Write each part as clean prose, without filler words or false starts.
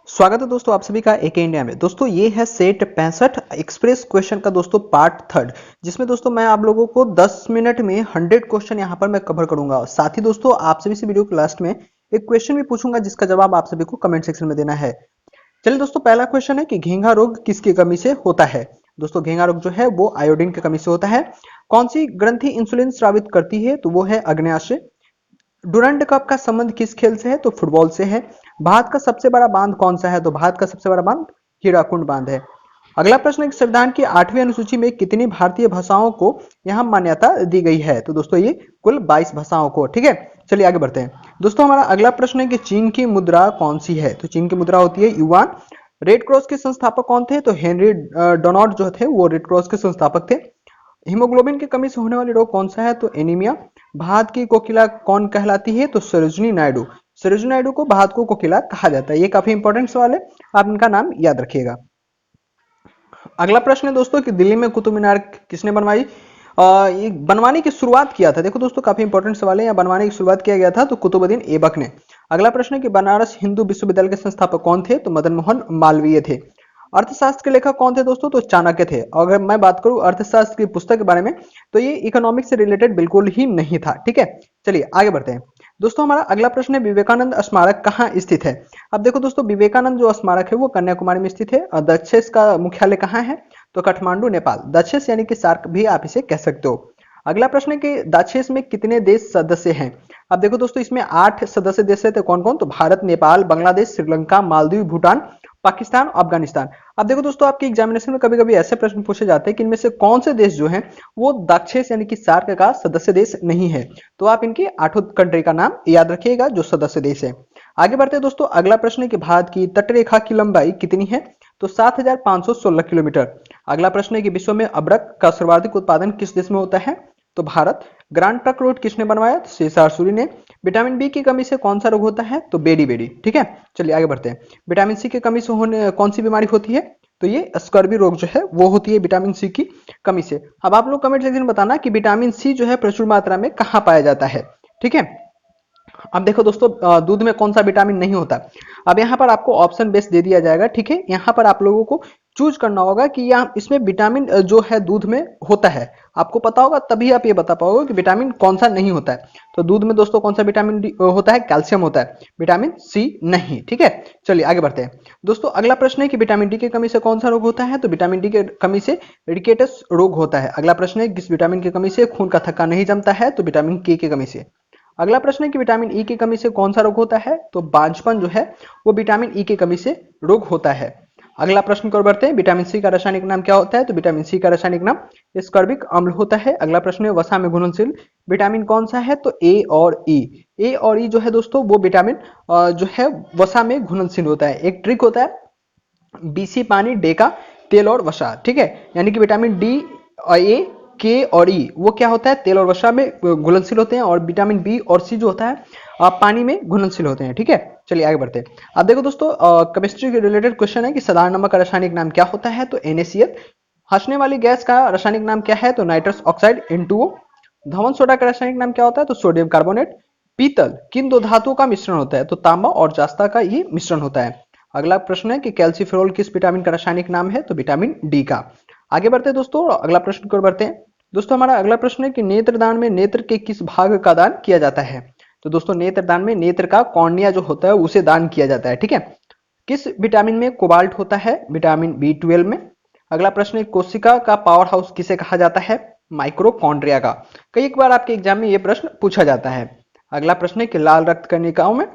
स्वागत है दोस्तों आप सभी का एक इंडिया में। दोस्तों ये है सेट 65 एक्सप्रेस क्वेश्चन का दोस्तों पार्ट थर्ड, जिसमें दोस्तों मैं आप लोगों को 10 मिनट में 100 क्वेश्चन यहां पर मैं कवर करूंगा। साथ ही दोस्तों आप सभी से वीडियो के लास्ट में एक क्वेश्चन भी पूछूंगा जिसका जवाब आप सभी को कमेंट सेक्शन में देना है। चलिए दोस्तों, पहला क्वेश्चन है कि घेंघा रोग किसकी कमी से होता है। दोस्तों घेंघा रोग जो है वो आयोडीन की कमी से होता है। कौन सी ग्रंथि इंसुलिन स्रावित करती है, तो वो है अग्न्याशय। डुरंड कप का संबंध किस खेल से है, तो फुटबॉल से है। भारत का सबसे बड़ा बांध कौन सा है, तो भारत का सबसे बड़ा बांध हीराकुंड बांध है। अगला प्रश्न है कि संविधान की 8वीं अनुसूची में कितनी भारतीय भाषाओं को यहां मान्यता दी गई है, तो दोस्तों ये कुल 22 भाषाओं को। ठीक है, चलिए आगे बढ़ते हैं। दोस्तों हमारा अगला प्रश्न है कि चीन की मुद्रा कौन सी है, तो चीन की मुद्रा होती है युआन। रेड क्रॉस के संस्थापक कौन थे, तो हेनरी डोनाल्ड जो थे वो रेड क्रॉस के संस्थापक थे। हीमोग्लोबिन की कमी से होने वाली रोग कौन सा है, तो एनीमिया। भारत की कोकिला कौन कहलाती है, तो सरोजिनी नायडू। सरोजिनी नायडू को भारत को कोकिला कहा जाता है। ये काफी इंपॉर्टेंट सवाल है, आप इनका नाम याद रखिएगा। अगला प्रश्न है दोस्तों कि दिल्ली में कुतुब मीनार किसने बनवाई। ये बनवाने की शुरुआत किया था, देखो दोस्तों काफी इंपॉर्टेंट सवाल है। यहाँ बनवाने की शुरुआत किया गया था तो कुतुबुद्दीन ऐबक ने। अगला प्रश्न है कि बनारस हिंदू विश्वविद्यालय के संस्थापक कौन थे, तो मदन मोहन मालवीय थे। अर्थशास्त्र के लेखक कौन थे दोस्तों, तो चाणक्य थे। अगर मैं बात करूं अर्थशास्त्र की पुस्तक के बारे में, तो ये इकोनॉमिक्स से रिलेटेड बिल्कुल ही नहीं था। ठीक है, चलिए आगे बढ़ते हैं। दोस्तों हमारा अगला प्रश्न है विवेकानंद स्मारक कहाँ स्थित है। अब देखो दोस्तों, विवेकानंद जो स्मारक है वो कन्याकुमारी में स्थित है। और दक्षेस का मुख्यालय कहाँ है, तो काठमांडू नेपाल। दक्षेस यानी कि सार्क भी आप इसे कह सकते हो। अगला प्रश्न है कि दक्षेस में कितने देश सदस्य हैं। अब देखो दोस्तों, इसमें 8 सदस्य देश है। तो कौन कौन, तो भारत, नेपाल, बांग्लादेश, श्रीलंका, मालदीव, भूटान, पाकिस्तान, अफगानिस्तान। अब देखो दोस्तों, आपके एग्जामिनेशन में कभी कभी ऐसे प्रश्न पूछे जाते हैं कि इनमें से कौन से देश जो हैं वो दक्षेस यानी कि सार्क का सदस्य देश नहीं है। तो आप इनके 8 कंट्री का नाम याद रखिएगा जो सदस्य देश है। आगे बढ़ते हैं दोस्तों, अगला प्रश्न है कि भारत की तटरेखा की लंबाई कितनी है, तो 7516 किलोमीटर। अगला प्रश्न है कि विश्व में अबरक का सर्वाधिक उत्पादन किस देश में होता है, तो भारत। ग्रांड ट्रक रोड किसने बनवाया, तो सीएसआर सूरी ने। विटामिन बी की कमी से कौन सा रोग होता है, तो बेडी बेडी। ठीक है, चलिए आगे बढ़ते हैं। विटामिन सी की कमी से होने कौन सी बीमारी होती है, तो ये स्कर्वी रोग जो है वो होती है विटामिन सी की कमी से। अब आप लोग कमेंट सेक्शन में बताना कि विटामिन सी जो है प्रचुर मात्रा में कहाँ पाया जाता है। ठीक है, अब देखो दोस्तों, दूध में कौन सा विटामिन नहीं होता। अब यहाँ पर आपको ऑप्शन बेस दे दिया जाएगा। ठीक है, यहाँ पर आप लोगों को चूज करना होगा कि यहाँ इसमें विटामिन जो है दूध में होता है, आपको पता होगा तभी आप ये बता पाओगे कि विटामिन कौन सा नहीं होता है। तो दूध में दोस्तों कौन सा विटामिन डी होता है, कैल्शियम होता है, विटामिन सी नहीं। ठीक है, चलिए आगे बढ़ते हैं। दोस्तों अगला प्रश्न है कि विटामिन डी की कमी से कौन सा रोग होता है, तो विटामिन डी की कमी से रिकेटस रोग होता है। अगला प्रश्न है किस विटामिन की कमी से खून का थक्का नहीं जमता है, तो विटामिन के की कमी से। अगला प्रश्न है कि विटामिन ई की कमी से कौन सा रोग होता है, तो बांझपन जो है वो विटामिन ई की कमी से रोग होता है। अगला प्रश्न की ओर बढ़ते हैं, विटामिन सी का रासायनिक नाम क्या होता है, तो विटामिन सी का रासायनिक नाम स्कर्बिक अम्ल होता है। अगला प्रश्न है वसा में घुलनशील विटामिन कौन सा है, तो ए और ई। ए और ई जो है दोस्तों वो विटामिन जो है वसा में घुलनशील होता है। एक ट्रिक होता है बीसी पानी डे का तेल और वसा। ठीक है, यानी कि विटामिन डी और ए के और ई वो क्या होता है, तेल और वसा में घुलनशील होते हैं। और विटामिन बी और सी जो होता है पानी में घुलनशील होते हैं। ठीक है, चलिए आगे बढ़ते हैं। अब देखो दोस्तों, केमिस्ट्री के रिलेटेड क्वेश्चन है कि साधारण नमक का रासायनिक नाम क्या होता है, तो NaCl। हंसने वाली गैस का रासायनिक नाम क्या है, तो nitrous oxide N2O। Dhawan soda का रासायनिक नाम क्या होता है, तो सोडियम कार्बोनेट। पीतल किन दो धातुओं का मिश्रण होता है, तो तांबा और जास्ता का ये मिश्रण होता है। अगला प्रश्न है कि कैल्सीफेरोल किस विटामिन का रासायनिक नाम है, तो विटामिन डी का। आगे बढ़ते हैं दोस्तों, अगला प्रश्न की ओर बढ़ते हैं। दोस्तों हमारा अगला प्रश्न है कि नेत्रदान में नेत्र के किस भाग का दान किया जाता है, तो दोस्तों नेत्रदान में नेत्र का कॉर्निया जो होता है उसे दान किया जाता है। ठीक है, किस विटामिन में कोबाल्ट होता है, विटामिन B12 में। अगला प्रश्न है कोशिका का पावर हाउस किसे कहा जाता है, माइक्रोकॉन्ड्रिया का। कई बार आपके एग्जाम में यह प्रश्न पूछा जाता है। अगला प्रश्न है कि लाल रक्त कणिकाओं में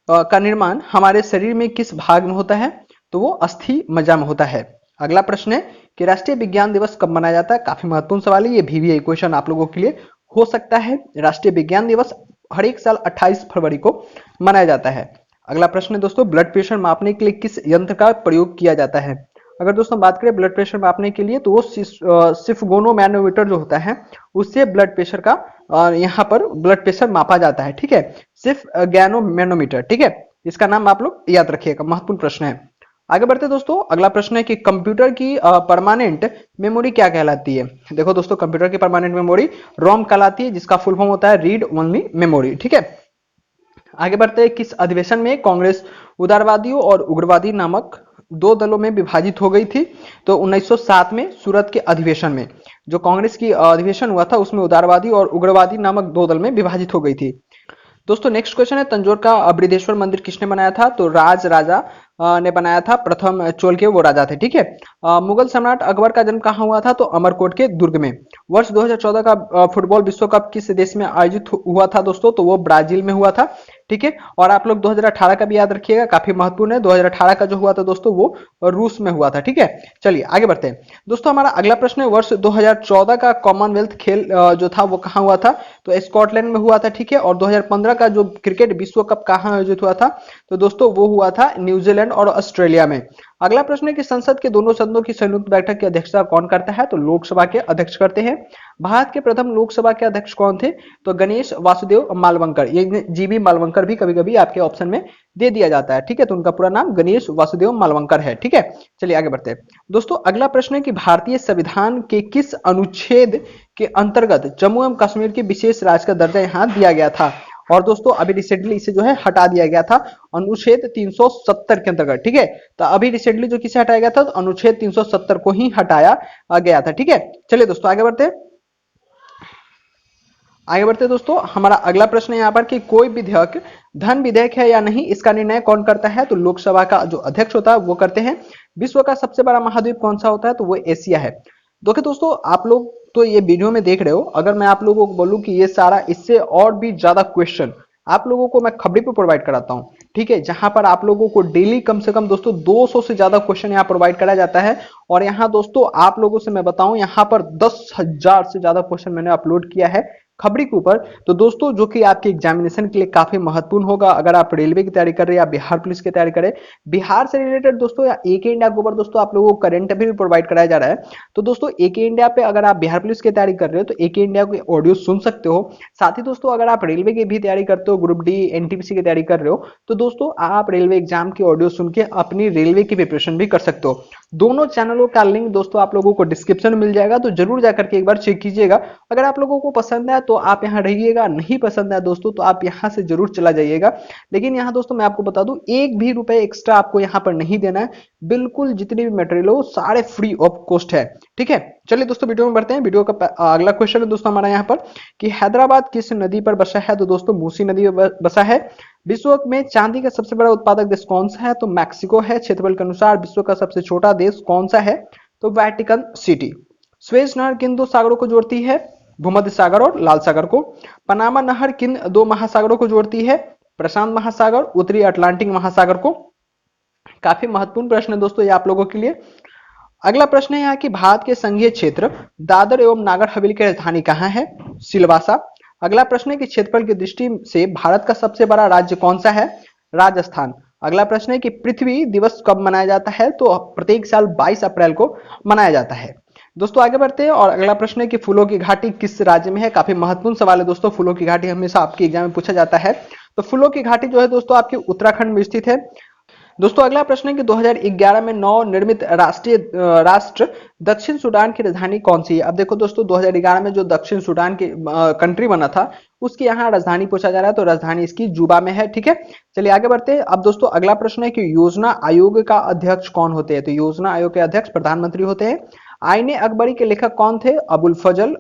का निर्माण हमारे शरीर में किस भाग में होता है, तो वो अस्थि मज्जा में होता है। अगला प्रश्न है कि राष्ट्रीय विज्ञान दिवस कब मनाया जाता है, काफी महत्वपूर्ण सवाल है, ये VVI क्वेश्चन आप लोगों के लिए हो सकता है। राष्ट्रीय विज्ञान दिवस हर एक साल 28 फरवरी को मनाया जाता है। अगला प्रश्न है दोस्तों, ब्लड प्रेशर मापने के लिए किस यंत्र का प्रयोग किया जाता है। अगर दोस्तों बात करें ब्लड प्रेशर मापने के लिए, तो वो सिर्फ मैनोमीटर जो होता है उससे ब्लड प्रेशर का यहाँ पर ब्लड प्रेशर मापा जाता है। ठीक है, सिर्फ गैनो मैनोमीटर। ठीक है, इसका नाम आप लोग याद रखिएगा, महत्वपूर्ण प्रश्न है। आगे बढ़ते दोस्तों, अगला प्रश्न है कि कंप्यूटर की परमानेंट मेमोरी क्या कहलाती है। देखो दोस्तों, कंप्यूटर की परमानेंट मेमोरी रोम कहलाती है, जिसका फुल फॉर्म होता है रीड ओनली मेमोरी। ठीक है, आगे बढ़ते हैं, किस अधिवेशन में कांग्रेस उदारवादियों और उग्रवादी नामक दो दलों में विभाजित हो गई थी? तो 1907 में सूरत के अधिवेशन में जो कांग्रेस की अधिवेशन हुआ था उसमें उदारवादी और उग्रवादी नामक दो दल में विभाजित हो गई थी। दोस्तों नेक्स्ट क्वेश्चन है, तंजौर का बृहदेश्वर मंदिर किसने बनाया था? तो राज राजा ने बनाया था, प्रथम चोल के वो राजा थे। ठीक है। मुगल सम्राट अकबर का जन्म कहाँ हुआ था? तो अमरकोट के दुर्ग में। वर्ष 2014 का फुटबॉल विश्व कप किस देश में आयोजित हुआ था दोस्तों? तो वो ब्राजील में हुआ था। ठीक है। और आप लोग 2018 का भी याद रखिएगा, काफी महत्वपूर्ण है। 2018 का जो हुआ था दोस्तों वो रूस में हुआ था। ठीक है। चलिए आगे बढ़ते हैं दोस्तों, हमारा अगला प्रश्न है, वर्ष 2014 का कॉमनवेल्थ खेल जो था वो कहाँ हुआ था? तो स्कॉटलैंड में हुआ था। ठीक है। और 2015 का जो क्रिकेट विश्व कप कहाँ आयोजित हुआ था? तो दोस्तों वो हुआ था न्यूजीलैंड और ऑस्ट्रेलिया में। अगला प्रश्न है कि संसद के दोनों सदनों की संयुक्त बैठक की अध्यक्षता कौन करता है? तो लोकसभा के अध्यक्ष करते हैं। भारत के प्रथम लोकसभा के अध्यक्ष कौन थे? तो गणेश वासुदेव मालवंकर। ये जीबी मालवंकर भी कभी कभी आपके ऑप्शन में दे दिया जाता है। ठीक है। तो उनका पूरा नाम गणेश वासुदेव मालवंकर है। ठीक है। चलिए आगे बढ़ते हैं दोस्तों, अगला प्रश्न है कि भारतीय संविधान के किस अनुच्छेद के अंतर्गत जम्मू एवं कश्मीर के विशेष राज्य का दर्जा यहाँ दिया गया था? और दोस्तों अभी रिसेंटली इसे जो है हटा दिया गया था अनुच्छेद 370 के अंतर्गत। ठीक है। तो अभी रिसेंटली जो किसे हटाया गया था? तो अनुच्छेद 370 को ही हटाया गया था। ठीक है। चलिए दोस्तों आगे बढ़ते हैं। आगे बढ़ते दोस्तों, हमारा अगला प्रश्न है यहाँ पर कि कोई विधेयक धन विधेयक है या नहीं, इसका निर्णय कौन करता है? तो लोकसभा का जो अध्यक्ष होता है वो करते हैं। विश्व का सबसे बड़ा महाद्वीप कौन सा होता है? तो वो एशिया है। देखिए दोस्तों, आप लोग तो ये वीडियो में देख रहे हो, अगर मैं आप लोगों को बोलूं कि ये सारा इससे और भी ज्यादा क्वेश्चन आप लोगों को मैं खबरी पे प्रोवाइड कराता हूँ। ठीक है। जहां पर आप लोगों को डेली कम से कम दोस्तों 200 से ज्यादा क्वेश्चन यहाँ प्रोवाइड कराया जाता है। और यहाँ दोस्तों आप लोगों से मैं बताऊं, यहाँ पर 10,000 से ज्यादा क्वेश्चन मैंने अपलोड किया है खबरी के ऊपर। तो दोस्तों जो कि आपके एग्जामिनेशन के लिए काफी महत्वपूर्ण होगा, अगर आप रेलवे की तैयारी कर रहे हैं या बिहार पुलिस की तैयारी करें, बिहार से रिलेटेड दोस्तों या एक इंडिया के ऊपर दोस्तों आप लोगों को करंट अफेयर भी प्रोवाइड कराया जा रहा है। तो दोस्तों एक इंडिया पे अगर आप बिहार पुलिस की तैयारी कर रहे हो तो एक इंडिया की ऑडियो सुन सकते हो। साथ ही दोस्तों अगर आप रेलवे की भी तैयारी करते हो, ग्रुप डी एनटीपीसी की तैयारी कर रहे हो, तो दोस्तों आप रेलवे एग्जाम की ऑडियो सुन के अपनी रेलवे की प्रिपरेशन भी कर सकते हो। दोनों चैनलों का लिंक दोस्तों आप लोगों को डिस्क्रिप्शन में मिल जाएगा, तो जरूर जाकर के एक बार चेक कीजिएगा। अगर आप लोगों को पसंद है तो आप यहाँ रहिएगा, नहीं पसंद है दोस्तों तो आप यहाँ से जरूर चला जाइएगा। लेकिन यहाँ दोस्तों मैं आपको बता दूं, एक भी रुपए एक्स्ट्रा आपको यहाँ पर नहीं देना है। बिल्कुल जितने भी मटेरियल हो सारे फ्री ऑफ कॉस्ट है। ठीक है। चलिए दोस्तों वीडियो में बढ़ते हैं। वीडियो का अगला क्वेश्चन है दोस्तों हमारा यहाँ पर कि हैदराबाद किस नदी पर बसा है? तो दोस्तों मूसी नदी पर बसा है। विश्व में चांदी का सबसे बड़ा उत्पादक देश कौन सा है? तो मैक्सिको है। क्षेत्रफल के अनुसार विश्व का सबसे छोटा देश कौन सा है? तो वेटिकन सिटी। स्वेज नहर किन दो सागरों को जोड़ती है? भूमध्य सागर और लाल सागर को। पनामा नहर किन दो महासागरों को जोड़ती है? प्रशांत महासागर, उत्तरी अटलांटिक महासागर को। काफी महत्वपूर्ण प्रश्न है दोस्तों ये आप लोगों के लिए। अगला प्रश्न है यहाँ की भारत के संघीय क्षेत्र दादर एवं नागर हवेली की राजधानी कहाँ है? सिलवासा। अगला प्रश्न है कि क्षेत्रफल की दृष्टि से भारत का सबसे बड़ा राज्य कौन सा है? राजस्थान। अगला प्रश्न है कि पृथ्वी दिवस कब मनाया जाता है? तो प्रत्येक साल 22 अप्रैल को मनाया जाता है। दोस्तों आगे बढ़ते हैं और अगला प्रश्न है कि फूलों की घाटी किस राज्य में है? काफी महत्वपूर्ण सवाल है दोस्तों, फूलों की घाटी हमेशा आपके एग्जाम में पूछा जाता है। तो फूलों की घाटी जो है दोस्तों आपकी उत्तराखंड में स्थित है। दोस्तों अगला प्रश्न है कि 2011 में नवनिर्मित राष्ट्र दक्षिण सूडान की राजधानी कौन सी है? अब देखो दोस्तों 2011 में जो दक्षिण सूडान की कंट्री बना था उसकी यहाँ राजधानी पूछा जा रहा है, तो राजधानी इसकी जुबा में है। ठीक है। चलिए आगे बढ़ते हैं। अब दोस्तों अगला प्रश्न है कि योजना आयोग का अध्यक्ष कौन होते हैं? तो योजना आयोग के अध्यक्ष प्रधानमंत्री होते हैं। आईने अकबरी के लेखक कौन थे? अबुल फजल।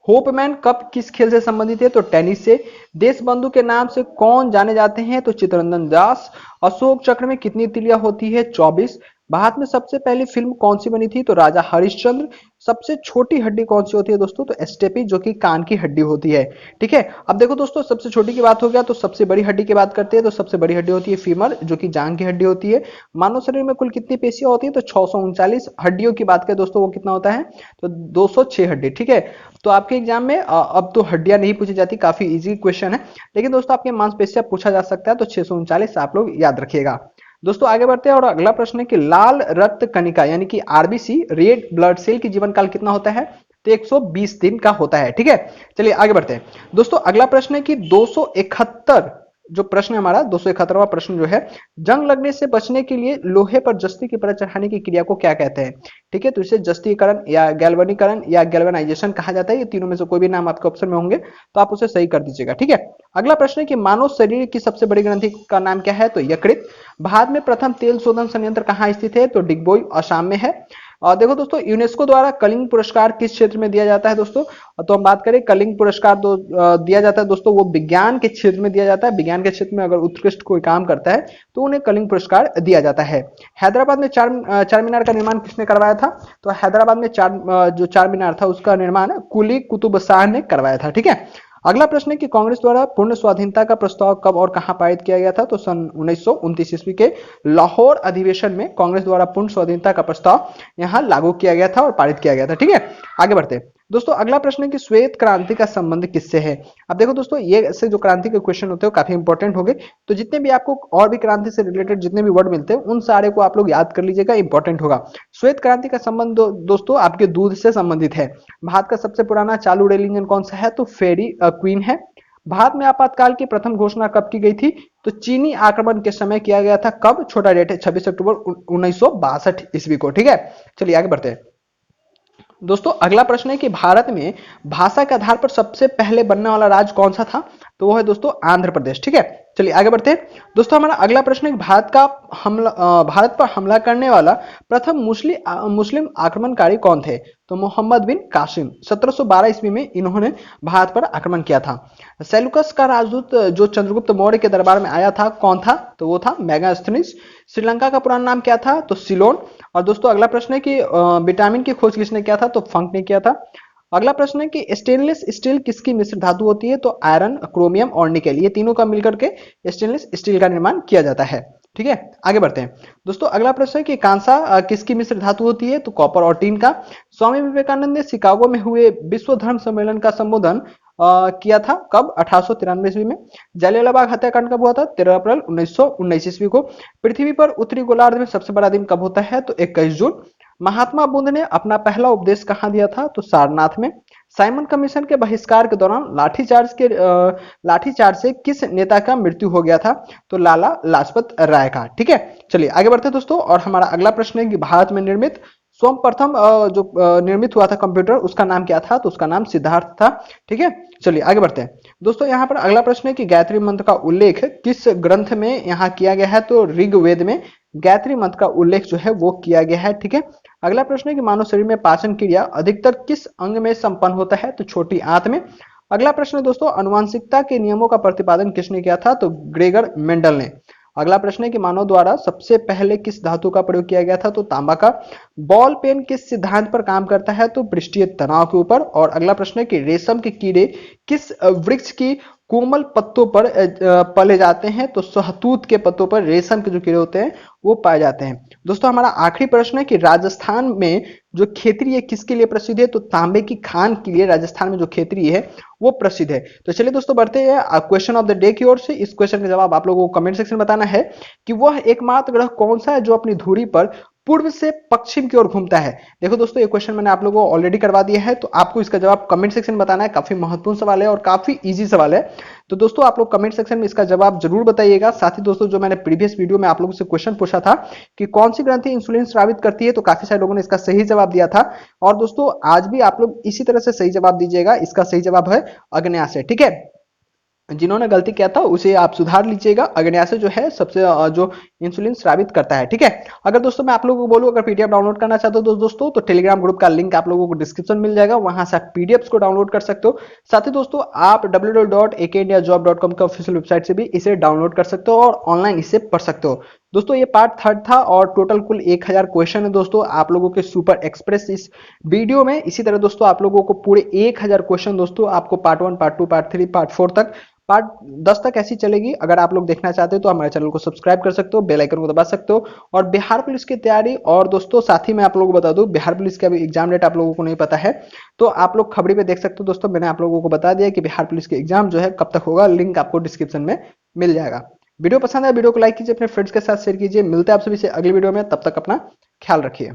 होपमैन कप किस खेल से संबंधित है? तो टेनिस से। देश बंधु के नाम से कौन जाने जाते हैं? तो चित्तरंजन दास। अशोक चक्र में कितनी तिलियां होती है? 24। भारत में सबसे पहली फिल्म कौन सी बनी थी? तो राजा हरिश्चंद्र। सबसे छोटी हड्डी कौन सी होती है दोस्तों? तो स्टेपी, जो कि कान की हड्डी होती है। ठीक है। अब देखो दोस्तों सबसे छोटी की बात हो गया तो सबसे बड़ी हड्डी की बात करते हैं, तो सबसे बड़ी हड्डी होती है फीमर, जो कि जांग की हड्डी होती है। मानव शरीर में कुल कितनी पेशियां होती है? तो 639। हड्डियों की बात करें दोस्तों वो कितना होता है? तो 206 हड्डी। ठीक है। तो आपके एग्जाम में अब तो हड्डियां नहीं पूछी जाती, काफी इजी क्वेश्चन है, लेकिन दोस्तों आपके मांसपेशियां पूछा जा सकता है, तो 639 आप लोग याद रखिएगा। दोस्तों आगे बढ़ते हैं और अगला प्रश्न है कि लाल रक्त कणिका यानी कि आरबीसी, रेड ब्लड सेल की जीवन काल कितना होता है? तो 120 दिन का होता है। ठीक है। चलिए आगे बढ़ते हैं दोस्तों। अगला प्रश्न है कि 271 जो प्रश्न है हमारा 271वां प्रश्न जो है, जंग लगने से बचने के लिए लोहे पर जस्ती की परत चढ़ाने की क्रिया को क्या कहते हैं? ठीक है, तो इसे जस्तीकरण या गैल्वनीकरण या गैल्वेनाइजेशन कहा जाता है। ये तीनों में से कोई भी नाम आपके ऑप्शन में होंगे तो आप उसे सही कर दीजिएगा। ठीक है, अगला प्रश्न है कि मानव शरीर की सबसे बड़ी ग्रंथि का नाम क्या है? तो यकृत। भारत में प्रथम तेल शोधन संयंत्र कहाँ स्थित है? तो डिगबोई असम में है। और देखो दोस्तों, यूनेस्को द्वारा कलिंग पुरस्कार किस क्षेत्र में दिया जाता है दोस्तों? तो हम बात करें कलिंग पुरस्कार दिया जाता है दोस्तों, वो विज्ञान के क्षेत्र में दिया जाता है। विज्ञान के क्षेत्र में अगर उत्कृष्ट कोई काम करता है तो उन्हें कलिंग पुरस्कार दिया जाता है। हैदराबाद में चार मीनार का निर्माण किसने करवाया था? तो हैदराबाद में जो चार मीनार था उसका निर्माण कुली कुतुब शाह ने करवाया था। ठीक है, अगला प्रश्न है कि कांग्रेस द्वारा पूर्ण स्वाधीनता का प्रस्ताव कब और कहां पारित किया गया था? तो सन 1929 ईस्वी के लाहौर अधिवेशन में कांग्रेस द्वारा पूर्ण स्वाधीनता का प्रस्ताव यहां लागू किया गया था और पारित किया गया था। ठीक है, आगे बढ़ते हैं दोस्तों। अगला प्रश्न है कि श्वेत क्रांति का संबंध किससे है? अब देखो दोस्तों, ये ऐसे जो क्रांति के क्वेश्चन होते हैं काफी इंपॉर्टेंट हो गए, तो जितने भी आपको और भी क्रांति से रिलेटेड जितने भी वर्ड मिलते हैं उन सारे को आप लोग याद कर लीजिएगा, इंपॉर्टेंट होगा। श्वेत क्रांति का संबंध दोस्तों आपके दूध से संबंधित है। भारत का सबसे पुराना चालू रेल इंजन कौन सा है? तो फेरी क्वीन है। भारत में आपातकाल की प्रथम घोषणा कब की गई थी? तो चीनी आक्रमण के समय किया गया था। कब? छोटा डेट है 26 अक्टूबर 1962 ईस्वी को। ठीक है, चलिए आगे बढ़ते हैं दोस्तों। अगला प्रश्न है कि भारत में भाषा के आधार पर सबसे पहले बनने वाला राज्य कौन सा था? तो वो है दोस्तों आंध्र प्रदेश। ठीक है, चलिए आगे बढ़ते हैं दोस्तों। हमारा अगला प्रश्न है कि भारत पर हमला करने वाला प्रथम मुस्लिम आक्रमणकारी कौन थे? तो मोहम्मद बिन कासिम। 1712 ईस्वी में इन्होंने भारत पर आक्रमण किया था। सेल्यूकस का राजदूत जो चंद्रगुप्त मौर्य के दरबार में आया था कौन था? तो वो था मेगास्थनीज। श्रीलंका का पुराना नाम क्या था? तो सिलोन। और दोस्तों अगला प्रश्न है कि विटामिन की खोज किसने किया था? तो फंक ने किया था। अगला प्रश्न है कि स्टेनलेस स्टील किसकी मिश्र धातु होती है? तो आयरन, क्रोमियम और निकेल, ये तीनों का मिलकर के स्टेनलेस स्टील का निर्माण किया जाता है। ठीक है, आगे बढ़ते हैं दोस्तों। अगला प्रश्न है कि कांसा किसकी मिश्र धातु होती है? तो कॉपर और टीन का। स्वामी विवेकानंद ने शिकागो में हुए विश्व धर्म सम्मेलन का संबोधन किया था। कब? 1893 ईस्वी में। जालियांवाला बाग हत्याकांड कब हुआ था? 13 अप्रैल 1919 ईस्वी को। पृथ्वी पर उत्तरी गोलार्ध में सबसे बड़ा दिन कब होता है? तो 21 जून। महात्मा बुद्ध ने अपना पहला उपदेश कहाँ दिया था? तो सारनाथ में। साइमन कमीशन के बहिष्कार के दौरान लाठीचार्ज से किस नेता का मृत्यु हो गया था? तो लाला लाजपत राय का। ठीक है, चलिए आगे बढ़ते हैं दोस्तों। और हमारा अगला प्रश्न है कि भारत में निर्मित सर्वप्रथम जो निर्मित हुआ था कंप्यूटर, उसका नाम क्या था? तो उसका नाम सिद्धार्थ था। ठीक है, चलिए आगे बढ़ते हैं दोस्तों। यहाँ पर अगला प्रश्न है कि गायत्री मंत्र का उल्लेख किस ग्रंथ में यहाँ किया गया है? तो ऋग्वेद में गायत्री मंत्र का उल्लेख जो है वो किया गया है। ठीक है, अगला प्रश्न है कि मानव शरीर में पाचन क्रिया अधिकतर किस अंग में संपन्न होता है? तो छोटी आंत में। अगला प्रश्न है दोस्तों, अनुवांशिकता के नियमों का प्रतिपादन किसने किया था? तो ग्रेगर मेंडल ने। अगला प्रश्न है कि मानव द्वारा सबसे पहले किस धातु का प्रयोग किया गया था? तो तांबा का। बॉल पेन किस सिद्धांत पर काम करता है? तो पृष्ठीय तनाव के ऊपर। और अगला प्रश्न है कि रेशम के कीड़े किस वृक्ष की कोमल पत्तों पर पले जाते हैं? तो शहतूत के पत्तों पर रेशम के जो कीड़े होते हैं वो पाए जाते हैं। दोस्तों हमारा आखिरी प्रश्न है कि राजस्थान में जो खेतरी है किसके लिए प्रसिद्ध है? तो तांबे की खान के लिए राजस्थान में जो खेतरी है वो प्रसिद्ध है। तो चलिए दोस्तों बढ़ते हैं क्वेश्चन ऑफ द डे की ओर से। इस क्वेश्चन का जवाब आप लोगों को कमेंट सेक्शन में बताना है कि वह एकमात्र ग्रह कौन सा है जो अपनी धुरी पर पूर्व से पश्चिम की ओर घूमता है। देखो दोस्तों, ये क्वेश्चन मैंने आप लोगों को ऑलरेडी करवा दिया है, तो आपको इसका जवाब कमेंट सेक्शन में बताना है। काफी महत्वपूर्ण सवाल है और काफी इजी सवाल है, तो दोस्तों आप लोग कमेंट सेक्शन में इसका जवाब जरूर बताइएगा। साथ ही दोस्तों, जो मैंने प्रीवियस वीडियो में आप लोगों से क्वेश्चन पूछा था कि कौन सी ग्रंथि इंसुलिन स्रावित करती है, तो काफी सारे लोगों ने इसका सही जवाब दिया था। और दोस्तों आज भी आप लोग इसी तरह से सही जवाब दीजिएगा। इसका सही जवाब है अग्न्याशय। ठीक है, जिन्होंने गलती किया था उसे आप सुधार लीजिएगा। अग्न्याशय जो है सबसे जो इंसुलिन स्रावित करता है। ठीक है, अगर दोस्तों मैं आप लोगों को बोलूं, अगर पीडीएफ डाउनलोड करना चाहते हो दोस्तों, तो टेलीग्राम ग्रुप का लिंक आप लोगों को डिस्क्रिप्शन मिल जाएगा, वहां से आप पीडीएफ को डाउनलोड कर सकते हो। साथ ही दोस्तों आप www.akindiajob.com का ऑफिशियल वेबसाइट से भी इसे डाउनलोड कर सकते हो और ऑनलाइन इसे पढ़ सकते हो। दोस्तों ये पार्ट थर्ड था और टोटल कुल 1000 क्वेश्चन है दोस्तों आप लोगों के सुपर एक्सप्रेस इस वीडियो में। इसी तरह दोस्तों आप लोगों को पूरे 1000 क्वेश्चन दोस्तों आपको पार्ट 1, पार्ट 2, पार्ट 3, पार्ट 4 तक, पार्ट 10 तक ऐसी चलेगी। अगर आप लोग देखना चाहते हो तो हमारे चैनल को सब्सक्राइब कर सकते हो, बेल आइकन को दबा सकते हो। और बिहार पुलिस की तैयारी, और दोस्तों साथ ही मैं आप लोगों को बता दूं, बिहार पुलिस का भी एग्जाम डेट आप लोगों को नहीं पता है तो आप लोग खबरी पे देख सकते हो। दोस्तों मैंने आप लोगों को बता दिया कि बिहार पुलिस के एग्जाम जो है कब तक होगा, लिंक आपको डिस्क्रिप्शन में मिल जाएगा। वीडियो पसंद है वीडियो को लाइक कीजिए, अपने फ्रेंड्स के साथ शेयर कीजिए। मिलते हैं आप सभी से अगली वीडियो में, तब तक अपना ख्याल रखिए।